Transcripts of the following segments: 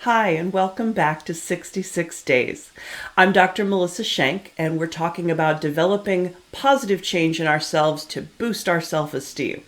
Hi, and welcome back to 66 Days. I'm Dr. Melissa Shank, and we're talking about developing positive change in ourselves to boost our self-esteem.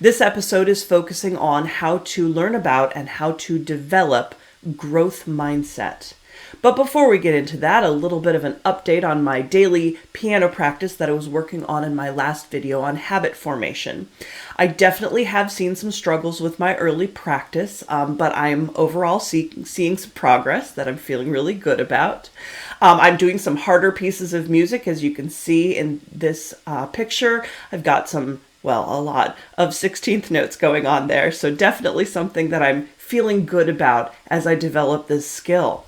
This episode is focusing on how to learn about and how to develop growth mindset. But before we get into that, a little bit of an update on my daily piano practice that I was working on in my last video on habit formation. I definitely have seen some struggles with my early practice, but I'm overall seeing some progress that I'm feeling really good about. I'm doing some harder pieces of music, as you can see in this picture. I've got a lot of 16th notes going on there, so definitely something that I'm feeling good about as I develop this skill.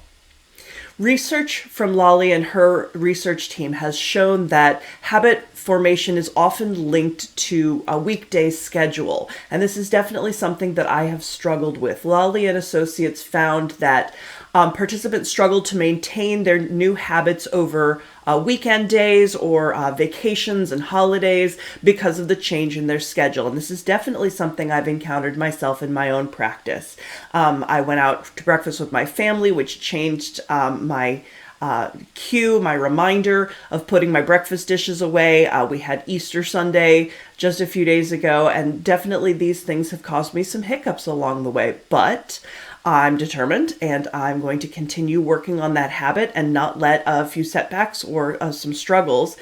Research from Lolly and her research team has shown that habit formation is often linked to a weekday schedule, and this is definitely something that I have struggled with. Lolly and associates found that participants struggled to maintain their new habits over weekend days or vacations and holidays because of the change in their schedule. And this is definitely something I've encountered myself in my own practice. I went out to breakfast with my family, which changed my cue, my reminder of putting my breakfast dishes away. We had Easter Sunday just a few days ago, and definitely these things have caused me some hiccups along the way. But I'm determined, and I'm going to continue working on that habit and not let a few setbacks or some struggles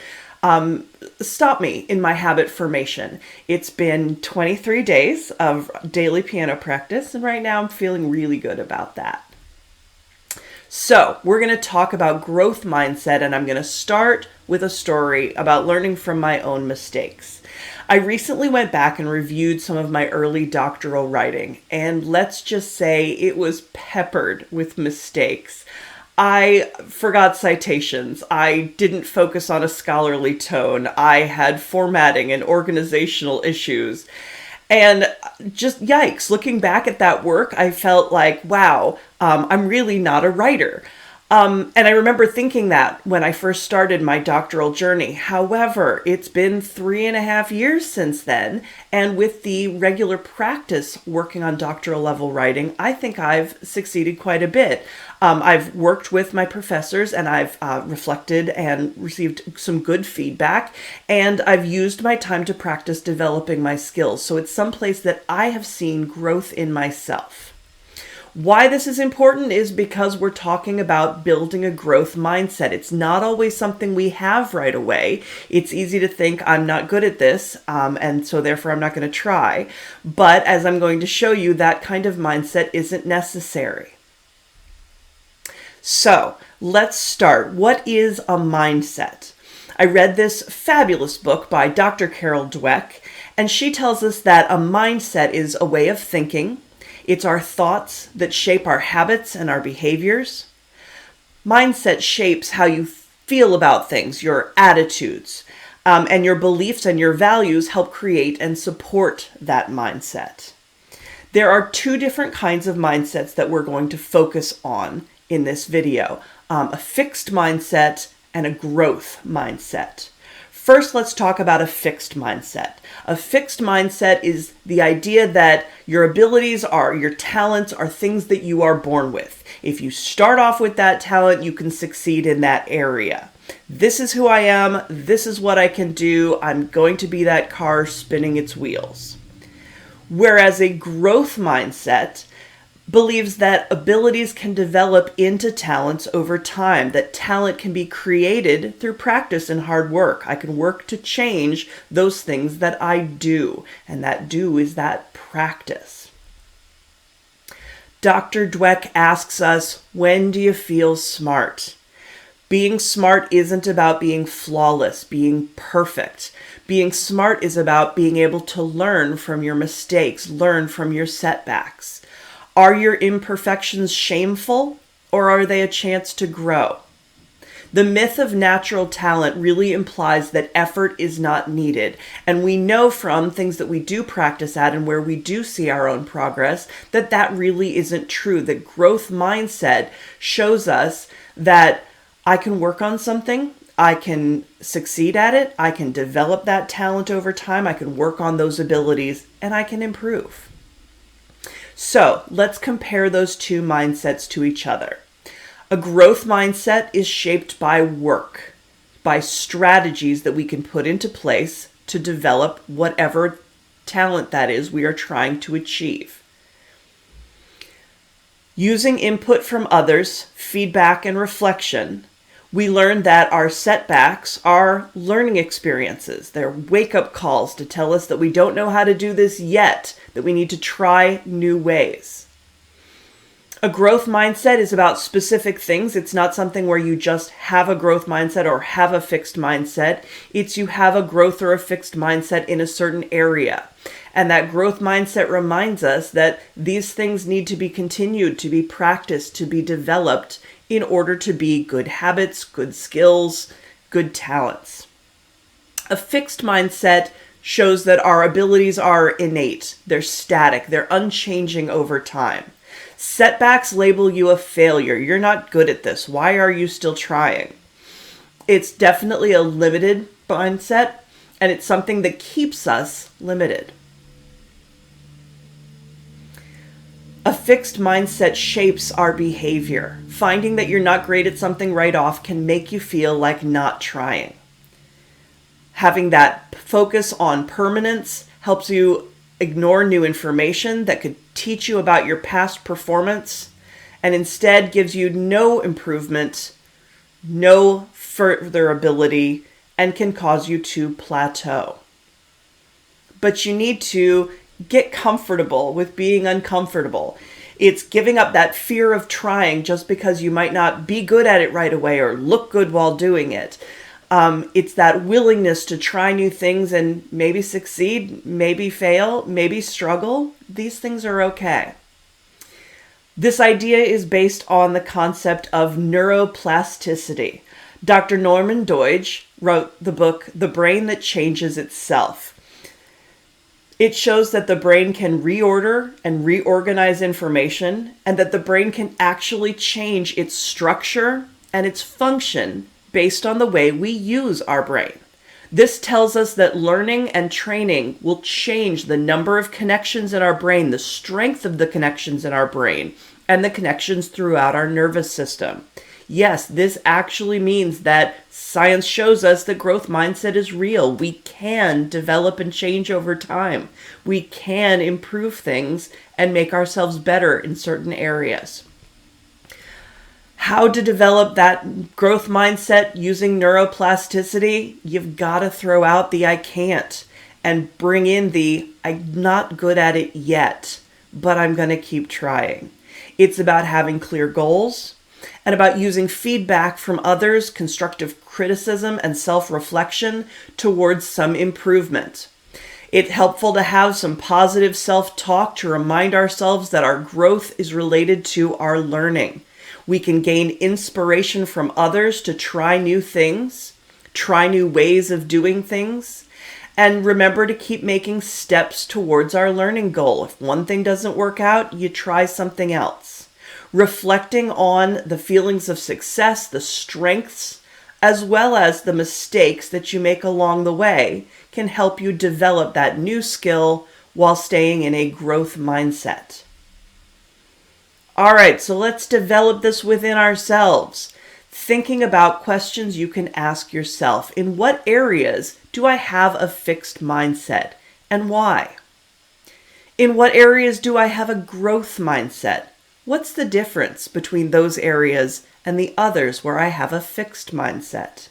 stop me in my habit formation. It's been 23 days of daily piano practice, and right now I'm feeling really good about that. So we're going to talk about growth mindset, and I'm going to start with a story about learning from my own mistakes. I recently went back and reviewed some of my early doctoral writing, and let's just say it was peppered with mistakes. I forgot citations. I didn't focus on a scholarly tone. I had formatting and organizational issues. And just yikes, looking back at that work, I felt like, wow, I'm really not a writer. And I remember thinking that when I first started my doctoral journey. However, it's been 3.5 years since then, and with the regular practice working on doctoral level writing, I think I've succeeded quite a bit. I've worked with my professors, and I've reflected and received some good feedback, and I've used my time to practice developing my skills. So it's someplace that I have seen growth in myself. Why this is important is because we're talking about building a growth mindset. It's not always something we have right away. It's easy to think I'm not good at this, and so therefore I'm not going to try. But as I'm going to show you, that kind of mindset isn't necessary. So let's start. What is a mindset? I read this fabulous book by Dr. Carol Dweck, and she tells us that a mindset is a way of thinking. It's our thoughts that shape our habits and our behaviors. Mindset shapes how you feel about things, your attitudes, and your beliefs and your values help create and support that mindset. There are two different kinds of mindsets that we're going to focus on in this video, a fixed mindset and a growth mindset. First, let's talk about a fixed mindset. A fixed mindset is the idea that your abilities your talents are things that you are born with. If you start off with that talent, you can succeed in that area. This is who I am. This is what I can do. I'm going to be that car spinning its wheels. Whereas a growth mindset believes that abilities can develop into talents over time, that talent can be created through practice and hard work. I can work to change those things that I do, and that do is that practice. Dr. Dweck asks us, when do you feel smart? Being smart isn't about being flawless, being perfect. Being smart is about being able to learn from your mistakes, learn from your setbacks. Are your imperfections shameful, or are they a chance to grow? The myth of natural talent really implies that effort is not needed. And we know from things that we do practice at and where we do see our own progress that that really isn't true. The growth mindset shows us that I can work on something, I can succeed at it, I can develop that talent over time, I can work on those abilities, and I can improve. So let's compare those two mindsets to each other. A growth mindset is shaped by work, by strategies that we can put into place to develop whatever talent that is we are trying to achieve. Using input from others, feedback and reflection, we learn that our setbacks are learning experiences. They're wake-up calls to tell us that we don't know how to do this yet, that we need to try new ways. A growth mindset is about specific things. It's not something where you just have a growth mindset or have a fixed mindset. It's you have a growth or a fixed mindset in a certain area. And that growth mindset reminds us that these things need to be continued, to be practiced, to be developed in order to be good habits, good skills, good talents. A fixed mindset shows that our abilities are innate, they're static, they're unchanging over time. Setbacks label you a failure. You're not good at this. Why are you still trying? It's definitely a limited mindset, and it's something that keeps us limited. A fixed mindset shapes our behavior. Finding that you're not great at something right off can make you feel like not trying. Having that focus on permanence helps you ignore new information that could teach you about your past performance and instead gives you no improvement, no further ability, and can cause you to plateau. But you need to get comfortable with being uncomfortable. It's giving up that fear of trying just because you might not be good at it right away or look good while doing it. It's that willingness to try new things and maybe succeed, maybe fail, maybe struggle. These things are okay. This idea is based on the concept of neuroplasticity. Dr. Norman Doidge wrote the book, The Brain That Changes Itself. It shows that the brain can reorder and reorganize information, and that the brain can actually change its structure and its function based on the way we use our brain. This tells us that learning and training will change the number of connections in our brain, the strength of the connections in our brain, and the connections throughout our nervous system. Yes, this actually means that science shows us that growth mindset is real. We can develop and change over time. We can improve things and make ourselves better in certain areas. How to develop that growth mindset using neuroplasticity? You've got to throw out the I can't and bring in the I'm not good at it yet, but I'm going to keep trying. It's about having clear goals and about using feedback from others, constructive criticism, and self-reflection towards some improvement. It's helpful to have some positive self-talk to remind ourselves that our growth is related to our learning. We can gain inspiration from others to try new things, try new ways of doing things, and remember to keep making steps towards our learning goal. If one thing doesn't work out, you try something else. Reflecting on the feelings of success, the strengths, as well as the mistakes that you make along the way can help you develop that new skill while staying in a growth mindset. All right, so let's develop this within ourselves. Thinking about questions you can ask yourself. In what areas do I have a fixed mindset and why? In what areas do I have a growth mindset? What's the difference between those areas and the others where I have a fixed mindset?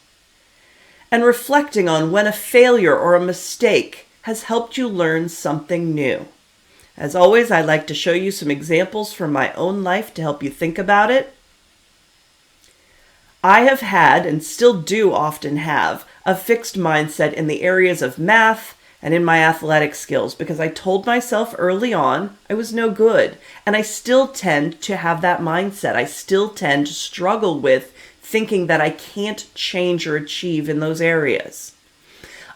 And reflecting on when a failure or a mistake has helped you learn something new. As always, I'd like to show you some examples from my own life to help you think about it. I have had, and still do often have, a fixed mindset in the areas of math and in my athletic skills because I told myself early on I was no good. And I still tend to have that mindset. I still tend to struggle with thinking that I can't change or achieve in those areas.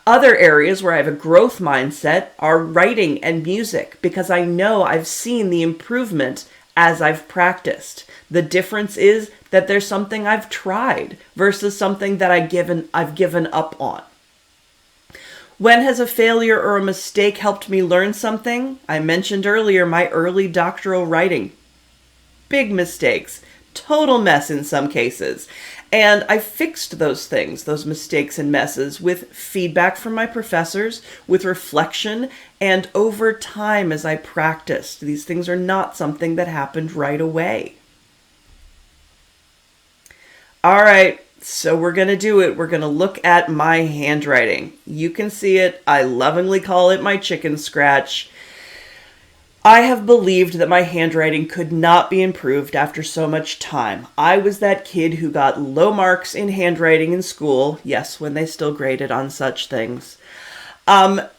Other areas where I have a growth mindset are writing and music because I know I've seen the improvement as I've practiced. The difference is that there's something I've tried versus something that I've given up on. When has a failure or a mistake helped me learn something? I mentioned earlier my early doctoral writing. Big mistakes, total mess in some cases. And I fixed those things, those mistakes and messes, with feedback from my professors, with reflection, and over time as I practiced. These things are not something that happened right away. All right, so we're going to do it. We're going to look at my handwriting. You can see it. I lovingly call it my chicken scratch. I have believed that my handwriting could not be improved after so much time. I was that kid who got low marks in handwriting in school. Yes, when they still graded on such things. And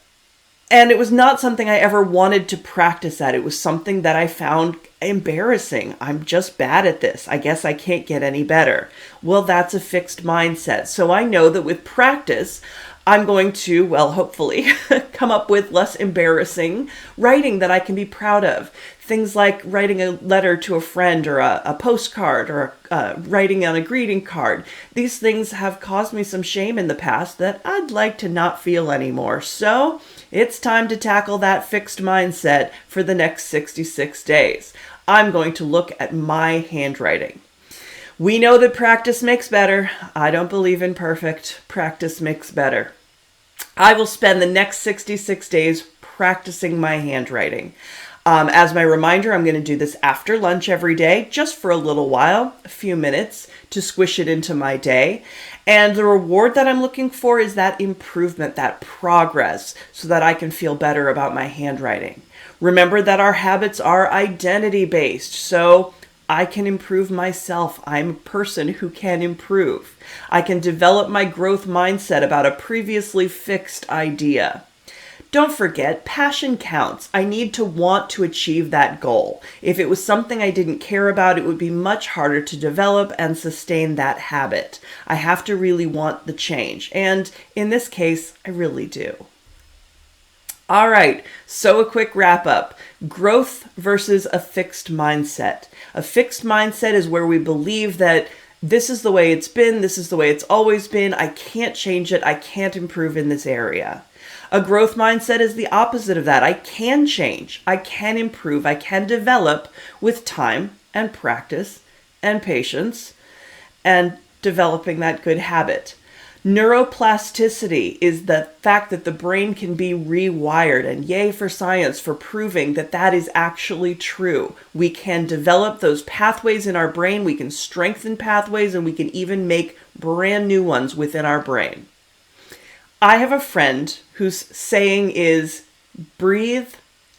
it was not something I ever wanted to practice at. It was something that I found embarrassing. I'm just bad at this. I guess I can't get any better. Well, that's a fixed mindset. So I know that with practice, I'm going to, well, hopefully, come up with less embarrassing writing that I can be proud of. Things like writing a letter to a friend or a postcard or writing on a greeting card. These things have caused me some shame in the past that I'd like to not feel anymore. So it's time to tackle that fixed mindset for the next 66 days. I'm going to look at my handwriting. We know that practice makes better. I don't believe in perfect. Practice makes better. I will spend the next 66 days practicing my handwriting. As my reminder, I'm going to do this after lunch every day, just for a little while, a few minutes, to squish it into my day. And the reward that I'm looking for is that improvement, that progress, so that I can feel better about my handwriting. Remember that our habits are identity-based, so I can improve myself. I'm a person who can improve. I can develop my growth mindset about a previously fixed idea. Don't forget, passion counts. I need to want to achieve that goal. If it was something I didn't care about, it would be much harder to develop and sustain that habit. I have to really want the change. And in this case, I really do. All right, so a quick wrap up. Growth versus a fixed mindset. A fixed mindset is where we believe that this is the way it's been, this is the way it's always been, I can't change it, I can't improve in this area. A growth mindset is the opposite of that. I can change, I can improve, I can develop with time and practice and patience and developing that good habit. Neuroplasticity is the fact that the brain can be rewired, and yay for science for proving that that is actually true. We can develop those pathways in our brain, we can strengthen pathways, and we can even make brand new ones within our brain. I have a friend whose saying is, breathe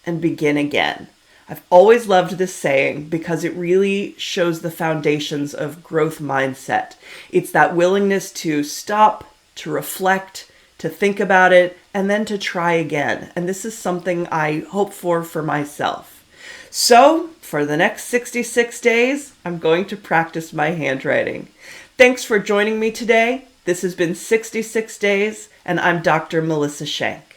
and begin again. I've always loved this saying because it really shows the foundations of growth mindset. It's that willingness to stop, to reflect, to think about it, and then to try again. And this is something I hope for myself. So, for the next 66 days, I'm going to practice my handwriting. Thanks for joining me today. This has been 66 Days, and I'm Dr. Melissa Shank.